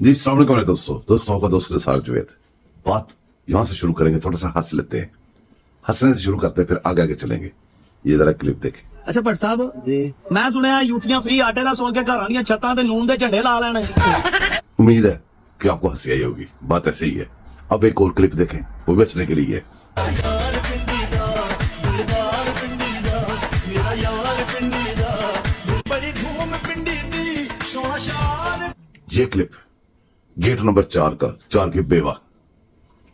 जी अस्सलाम वालेकुम दोस्तों का दोस्त सार जुवेद। बात यहाँ से शुरू करेंगे, थोड़ा सा हंस लेते हैं, हंसने से शुरू करते हैं, फिर आगे आगे चलेंगे। ये जरा क्लिप देखें। अच्छा भट्ट साहब जी, मैं सुनया यूथियां फ्री आटे दा सुन के घरां दी छत्तां ते लून दे झंडे ला लेने। उम्मीद है कि आपको हंसी आई होगी, बात ऐसे ही है। अब एक और क्लिप देखें, वो बेचने के लिए है। ये क्लिप गेट नंबर 4 की बेवा।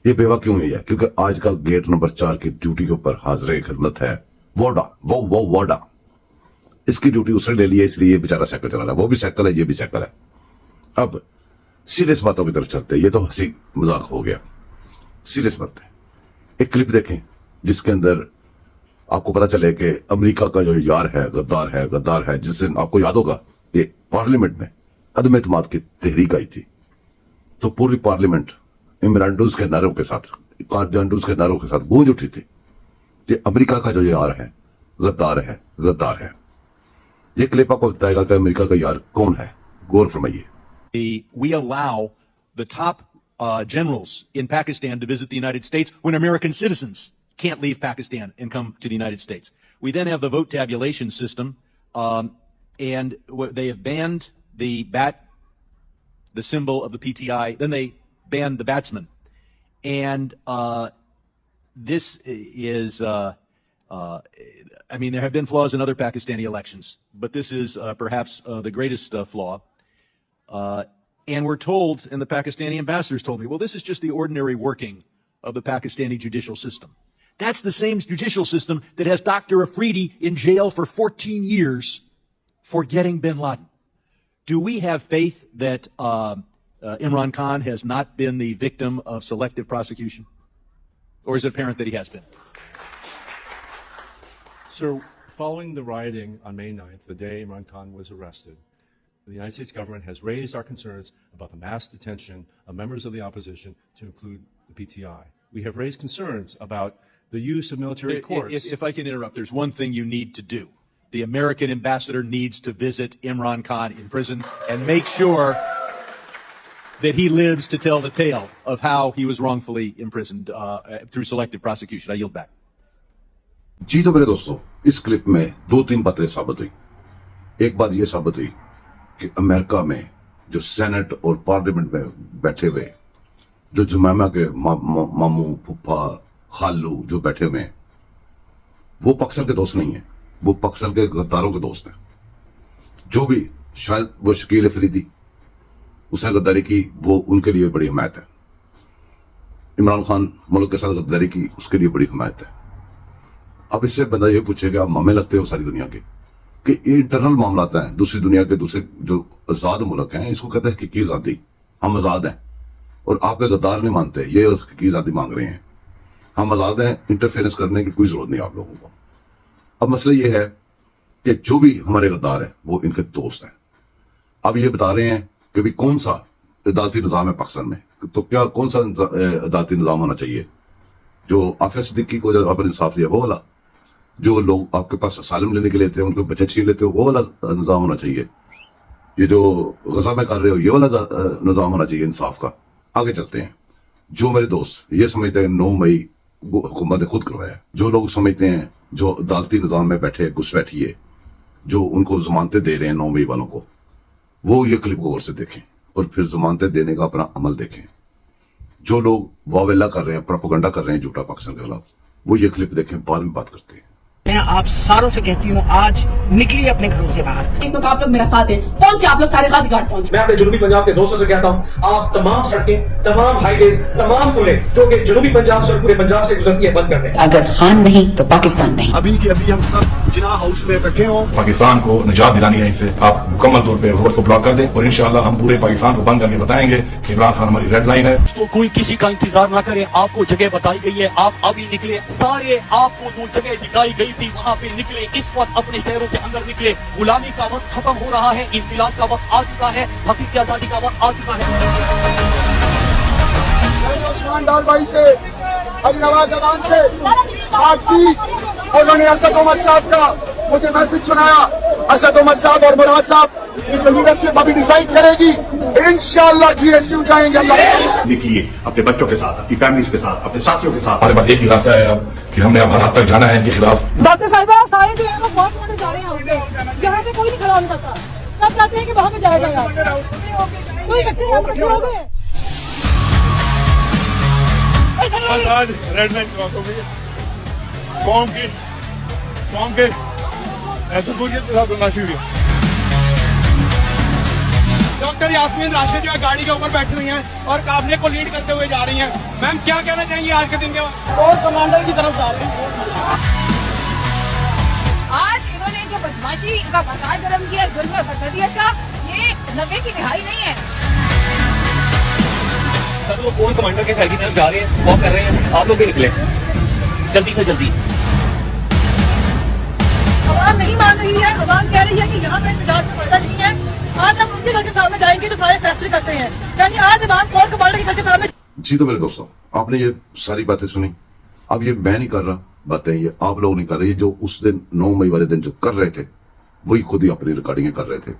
ये बेवा क्यों हुई है? क्योंकि आजकल गेट नंबर 4 की ड्यूटी के ऊपर हाजिर खिदमत है वाडा। इसकी ड्यूटी उसने ले ली है, इसलिए ये बेचारा साइकिल चला रहा है। वो भी साइकिल है, ये भी साइकिल है। अब सीरियस बातों की तरफ चलते हैं। ये तो हंसी मजाक हो गया, सीरियस बात है। एक क्लिप देखें जिसके अंदर आपको पता चले कि अमेरिका का जो यार है, गद्दार है, जिस दिन आपको याद होगा कि पार्लियामेंट में अदम एतमाद की तहरीक आई थी, तो पूरी पार्लियामेंट इमरानडूज के नारों के साथ गूंज उठी थी कि अमेरिका का जो यार है गद्दार है। ये क्लिप आपको बताएगा कि अमेरिका का यार कौन है। गौर फरमाइए। We allow the top generals in Pakistan to visit the United States when American citizens can't leave Pakistan and come to the United States. We then have the vote tabulation system, and they have banned the symbol of the PTI. Then they banned the batsman, and this is. I mean, there have been flaws in other Pakistani elections, but this is perhaps the greatest flaw. And we're told, and the Pakistani ambassadors told me, well, this is just the ordinary working of the Pakistani judicial system. That's the same judicial system that has Dr. Afridi in jail for 14 years for getting bin Laden. Do we have faith that Imran Khan has not been the victim of selective prosecution? Or is it apparent that he has been? Sir, following the rioting on May 9th, the day Imran Khan was arrested, the United States government has raised our concerns about the mass detention of members of the opposition, to include the PTI. We have raised concerns about the use of military courts. If I can interrupt, there's one thing you need to do. The American ambassador needs to visit Imran Khan in prison and make sure that he lives to tell the tale of how he was wrongfully imprisoned through selective prosecution. I yield back. जी तो मेरे दोस्तों, इस clip में 2-3 बातें साबित हुई। एक बात यह साबित हुई कि अमेरिका में जो सेनेट और पार्लियामेंट में बैठे हुए जो जुमैमा के मामू फुफा खालू जो बैठे हुए हैं, वो पाकिस्तान के दोस्त नहीं है, वो पाकिस्तान के गद्दारों के दोस्त हैं। जो भी शायद वो शकील अफरीदी उसने गद्दारी की, वो उनके लिए बड़ी हिमायत है। इमरान खान मुल्क के साथ गद्दारी की, उसके लिए बड़ी हिमायत है। अब इससे बंदा ये पूछेगा, आप मामे लगते हो सारी दुनिया के, कि इंटरनल मामला हैं दूसरी दुनिया के, दूसरे जो आजाद मुल्क हैं, इसको कहते हैं हकीकी आजादी। हम आजाद हैं और आपके गद्दार नहीं मानते, ये हकीकी आजादी मांग रहे हैं। हम आजाद हैं, इंटरफेरेंस करने की कोई जरूरत नहीं आप लोगों को। अब मसला ये है कि जो भी हमारे गद्दार हैं वो इनके दोस्त हैं। अब ये बता रहे हैं कि भी कौन सा अदालती निज़ाम है पाकिस्तान में, तो क्या कौन सा अदालती निज़ाम होना चाहिए? जो हाफिज सिद्दीकी को जो आपने इंसाफ दिया वो वाला, जो लोग आपके पास असालम लेने के लिए थे उनको बच्चे छीन लेते हो वो वाला निज़ाम होना चाहिए? ये जो गजा में कर रहे हो ये वाला निज़ाम होना चाहिए इंसाफ का? आगे चलते हैं। जो मेरे दोस्त ये समझते हैं 9 मई हुकूमत ने खुद करवाया, जो लोग समझते हैं जो अदालती निज़ाम में बैठे घुसपैठिए जो उनको जमानतें दे रहे हैं 9 मई वालों को, वो ये क्लिप गौर से देखें और फिर जमानतें देने का अपना अमल देखें। जो लोग वावेला कर रहे हैं, प्रोपेगेंडा कर रहे हैं झूठा पाकिस्तान के खिलाफ, वो ये क्लिप देखें, बाद में बात करते हैं। मैं आप सारों से कहती हूँ, आज निकलिए अपने घरों से बाहर। इस वक्त आप लोग मेरा साथ दें, पहुंचे आप लोग सारे गाजी घाट पहुंचे। मैं अपने जनूबी पंजाब के दोस्तों से कहता हूँ, आप तमाम सड़कें, तमाम हाईवेज, तमाम पुलें जो कि जनूबी पंजाब से और पूरे पंजाब से गुजरती है बंद कर दें। अगर खान नहीं तो पाकिस्तान नहीं। अभी की अभी हम सब जिना हाउस में इकट्ठे हों, पाकिस्तान को निजात दिलानी है। इनसे आप मुकम्मल तौर पर रोड को ब्लॉक कर दें और इंशाअल्लाह हम पूरे पाकिस्तान को बंद करके बताएंगे इमरान खान हमारी रेड लाइन है। तो कोई किसी का इंतजार ना करे, आपको जगह बताई गई है, आप अभी निकले। सारे आपको जो जगह दिखाई गई थी वहाँ पे निकले। इस वक्त अपने शहरों के अंदर निकले। गुलामी का वक्त खत्म हो रहा है, इंकलाब का वक्त आ चुका है, हकीकी आजादी का वक्त आ चुका है। ईमानदार भाई से, अजनवाज जवान से बात की और मैंने असद उमर साहब का मुझे मैसेज सुनाया। असद उमर साहब और मुराद साहब की लीडरशिप अभी डिसाइड करेगी इंशाअल्लाह GST जाएंगे अल्लाह। निकलिए अपने बच्चों के साथ, अपनी फैमिली के साथ, अपने साथियों के साथ। हमारे पास एक ही रास्ता है अब कि हमने अब हर हद तक जाना है इनके खिलाफ। डॉक्टर साहिबा सारे जो है वो बहुत मोटे जा रहे हैं, यहाँ पे कोई नहीं खड़ा हो सकता, सब चाहते हैं कि वहाँ पे जाया जाएगा, कोई इकट्ठे हो गए। आज रेड लाइन क्रॉस हो गई है, कौम के ऐसे बोलिए तो तलाशी हुई। डॉक्टर यास्मीन राशिद जो है गाड़ी के ऊपर बैठी हुई हैं और काफिले को लीड करते हुए जा रही हैं। मैम क्या कहना चाहेंगी आज के दिन के बाद? और कमांडर की तरफ जा रहे हैं। आज इन्होंने जो बदमाशी, इनका फसाद गरम किया, जुल्म और फसादियत का, ये नफे की रिहाई नहीं है। सर वो कौन कमांडर के घर की तरफ जा रहे हैं, वॉक कर रहे हैं, आप लोग भी निकले जल्दी से जल्दी। आवाम नहीं मान रही है, आवाम कह रही है कि यहाँ पे इंतजार में पर्दा नहीं है। आज हम उनके घर के सामने जाएंगे तो सारे फैसले करते हैं, यानी आज आवाम कौन कमांडर के घर के सामने। जी तो मेरे दोस्तों, आपने ये सारी बातें सुनी। अब ये मैं नहीं कर रहा बातें, ये आप लोग नहीं कर रहे। ये जो उस दिन 9 मई वाले दिन जो कर रहे थे, वही खुद ही अपनी रिकॉर्डिंगें कर रहे थे,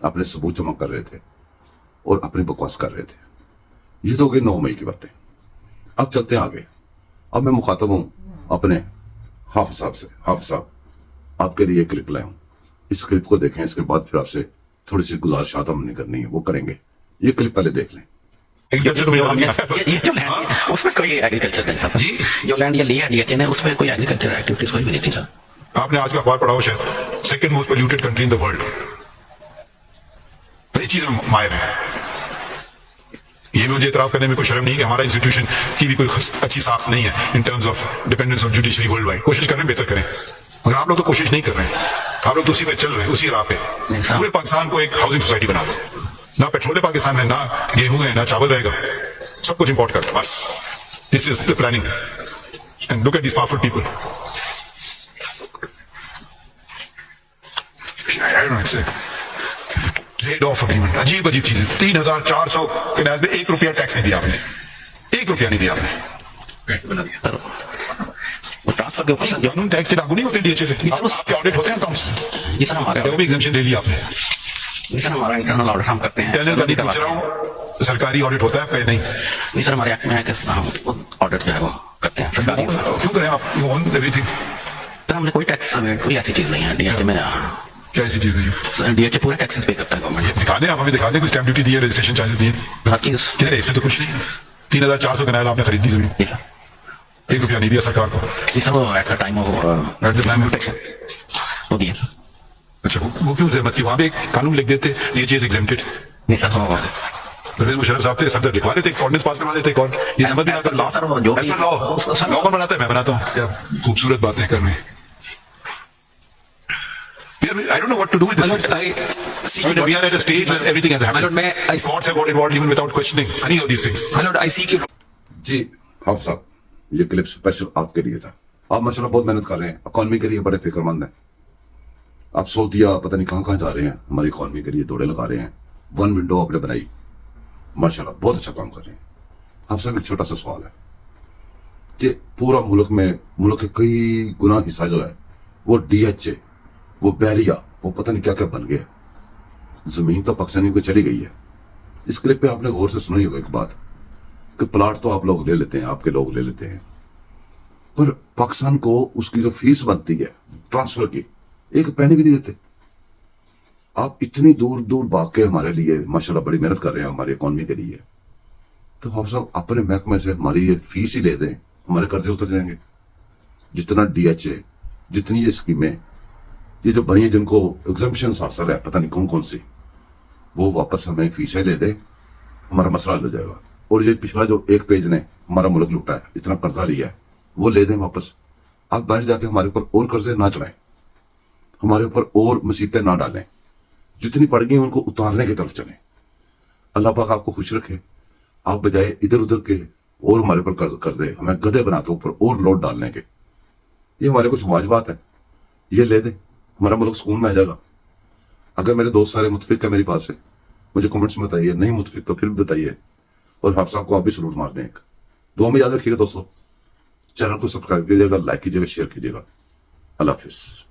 अपने सबूत जमा कर रहे थे और अपनी बकवास कर रहे थे। ये तो हो गई 9 मई की बातें। अब चलते हैं आगे। अब मैं मुखातब हूँ अपने हाफिज साहब से। हाफिज साहब, आपके लिए एक क्लिप लाया हूँ, इस क्लिप को देखें, इसके बाद फिर आपसे थोड़ी सी गुजारिशात हमने करनी है, वो करेंगे। ये क्लिप पहले देख लें। ये जो लैंड है उसमें कोई एग्रीकल्चर नहीं था जी। जो लैंड ये लिया DHA ने, उसमें कोई एग्रीकल्चर एक्टिविटीज कोई भी नहीं थी सर। आपने आज का अखबार पढ़ा हो शायद, second most polluted country in the world. इस चीज में माहिर है। ये मुझे इतराफ करने में कोई शर्म नहीं कि हमारा इंस्टीट्यूशन की भी कोई अच्छी साख नहीं है in terms of dependence of judiciary world wide. कोशिश करें बेहतर करें, मगर आप लोग तो कोशिश नहीं कर रहे हैं। आप लोग तो उसी में चल रहे हैं, उसी राह पे। पूरे पाकिस्तान को एक हाउसिंग सोसाइटी बना दो। ना पेट्रोल है पाकिस्तान में, ना गेहूं है, ना चावल रहेगा, सब कुछ इंपोर्ट कर दो बस। This is the planning and look at this powerful people. Trade off agreement, अजीब अजीब चीजें। 3400 कनाल में 1 रुपया टैक्स नहीं दिया आपने, 1 रुपया नहीं दिया आपने। ट्रांसफर के ऊपर टैक्स के लागू नहीं होते DHA से। आपके ऑडिट होते हैं अकाउंट्स? जी सर हमारे वो भी एग्जाम्पशन ले लिया आपने? जी सर हमारा इंटरनल ऑडिट हम करते हैं। इंटरनल का नहीं पूछ रहा हूँ, सरकारी ऑडिट होता है आपका? नहीं। नहीं सर हमारे एक्ट में है कि हम ऑडिट जो है वो करते हैं सरकारी। क्यों करें आप? You own everything. सर हमने कोई टैक्स, कोई ऐसी चीज नहीं है DHA में। क्या ऐसी चीज नहीं है? DHA पूरे टैक्सेस पे करता है गवर्नमेंट। दिखा दें आप हमें, दिखा दें कोई स्टैम्प ड्यूटी दी है, रजिस्ट्रेशन चार्जेस दिए? किधर है? इसमें तो कुछ नहीं। 3400 कनाल आपने खरीदी जमीन, 1 रुपया नहीं दिया सरकार को। जी सर वो एट द टाइम वो दिया। अच्छा वो क्यों जरूरत थी? वहाँ पे एक कानून लिख देते ये चीज एग्जेम्प्टेड। नहीं सर परवेज मुशर्रफ साहब थे, सदर लिखवा देते, ऑर्डिनेंस पास करवा देते। कौन ये समझ नहीं आता? लॉ सर वो जो लॉ कौन बनाता है? मैं बनाता हूँ। क्या खूबसूरत बातें कर रहे हैं। I don't know what to do with this. I mean, we are at a stage where everything has happened. Courts have got involved even without questioning any of these things. जी हाफिज साहब, ये क्लिप स्पेशल आपके लिए था। आप माशाल्लाह बहुत मेहनत कर रहे हैं, इकॉनमी के लिए बड़े फिक्रमंद हैं। आप सऊदीया पता नहीं कहाँ जा रहे हैं, हमारी इकॉनमी के लिए दौड़े लगा रहे हैं। 1 विंडो आपने बनाई, माशाल्लाह बहुत अच्छा काम कर रहे हैं। आपसे एक छोटा सा सवाल है कि पूरा मुल्क के कई गुना हिस्सा जो है वो DHA, वो बैरिया, वो पता नहीं क्या क्या बन गया। जमीन तो पाकिस्तानी को चली गई है। इस क्लिप पे आपने गौर से सुनी होगा एक बात कि प्लाट तो आप लोग ले लेते हैं, आपके लोग ले लेते हैं, पर पाकिस्तान को उसकी जो फीस बनती है ट्रांसफर की, 1 पैनी भी नहीं देते। आप इतनी दूर दूर भाग के हमारे लिए माशाल्लाह बड़ी मेहनत कर रहे हैं हमारी इकॉनमी के लिए, तो आप सब अपने महकमे से हमारी ये फीस ही ले दें, हमारे कर्जे उतर जाएंगे। जितना DHA, जितनी ये स्कीमें ये जो बनी है, जिनको एग्जाम्पशन हासिल है पता नहीं कौन कौन सी, वो वापस हमें फीसें ले दें, हमारा मसला हल हो जाएगा। और ये पिछला जो 1 पेज ने हमारा मुल्क लूटा है, इतना कर्जा लिया है, वो ले दें वापस। आप बाहर जाके हमारे ऊपर और कर्जे ना चढ़ाएं, हमारे ऊपर और मुसीबतें ना डालें। जितनी पड़ गई उनको उतारने की तरफ चलें। अल्लाह पाक आपको खुश रखे। आप बजाय इधर उधर के और हमारे ऊपर कर्ज कर दे, हमें गधे बना के ऊपर और लोड डालने के। ये हमारे कुछ वाजिबात है, ये ले दें, हमारा मुल्क सुकून में आ जाएगा। अगर मेरे दोस्त सारे मुतफिक है मेरी बात से, मुझे कमेंट्स में बताइए, नहीं मुतफिक तो फिर भी बताइए। और हाफिज साहब को आप भी सलूट मार दें। एक दुआ में याद रखिएगा दोस्तों। चैनल को सब्सक्राइब कीजिएगा, लाइक कीजिएगा, शेयर कीजिएगा। अल्लाह हाफिज।